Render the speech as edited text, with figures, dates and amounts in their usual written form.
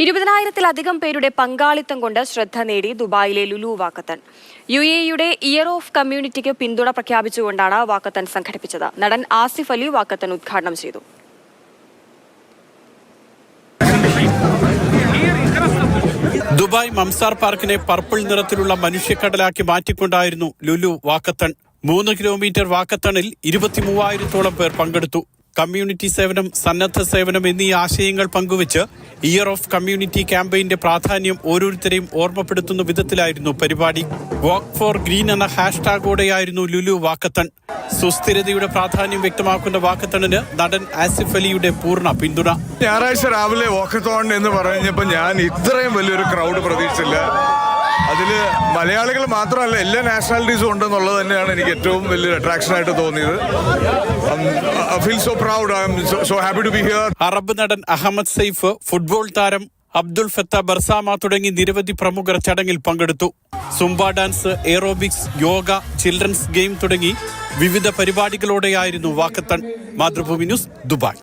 20,000-ലധികം പേരുടെ പങ്കാളിത്തം കൊണ്ട് ശ്രദ്ധ നേടി ദുബായിലെ ലുലു വാക്കത്തൺ. UAE-യുടെ ഇയർ ഓഫ് കമ്മ്യൂണിറ്റിക്ക് പിന്തുണ പ്രഖ്യാപിച്ചുകൊണ്ടാണ് വാക്കത്തൺ സംഘടിപ്പിച്ചത്. നടൻ ആസിഫ് അലി വാക്കത്തൺ ഉദ്ഘാടനം ചെയ്തു. ദുബായ് മംസാർ പാർക്കിനെ പർപ്പിൾ നിറത്തിലുള്ള മനുഷ്യക്കടലാക്കി മാറ്റിക്കൊണ്ടായിരുന്നു ലുലു വാക്കത്തൺ. 3 കിലോമീറ്റർ വാക്കത്തണിൽ 23,000-ഓളം പേർ പങ്കെടുത്തു. കമ്മ്യൂണിറ്റി സേവനം, സന്നദ്ധ സേവനം എന്നീ ആശയങ്ങൾ പങ്കുവച്ച് ഇയർ ഓഫ് കമ്മ്യൂണിറ്റി ക്യാമ്പയിന്റെ പ്രാധാന്യം ഓരോരുത്തരെയും ഓർമ്മപ്പെടുത്തുന്ന വിധത്തിലായിരുന്നു പരിപാടി. വാക്ക് ഫോർ ഗ്രീൻ എന്ന ഹാഷ്ടാഗോടെയായിരുന്നു ലുലു വാക്കത്തൺ. സുസ്ഥിരതയുടെ പ്രാധാന്യം വ്യക്തമാക്കുന്ന വാക്കത്തണിന് നടൻ ആസിഫ് അലിയുടെ പൂർണ്ണ പിന്തുണ. ഞായറാഴ്ച രാവിലെ വാക്കത്തോൺ എന്ന് പറഞ്ഞപ്പോൾ ഞാൻ ഇത്രയും വലിയൊരു ക്രൗഡ് പ്രതീക്ഷിച്ചില്ല. അതിൽ മലയാളികൾ മാത്രമല്ല, എല്ലാ നാഷണാലിറ്റീസും ഉണ്ടെന്നുള്ളത് തന്നെയാണ് എനിക്ക് ഏറ്റവും വലിയൊരു അട്രാക്ഷനായിട്ട് തോന്നിയത്. അറബ് നടൻ അഹമ്മദ് സൈഫ്, ഫുട്ബോൾ താരം അബ്ദുൾ ഫത്ത ബർസാമ തുടങ്ങി നിരവധി പ്രമുഖർ ചടങ്ങിൽ പങ്കെടുത്തു. Zumba dance, aerobics, yoga, children's game തുടങ്ങി വിവിധ പരിപാടികളോടെയായിരുന്നു വാക്കത്തൺ. Mathrubhumi news, Dubai.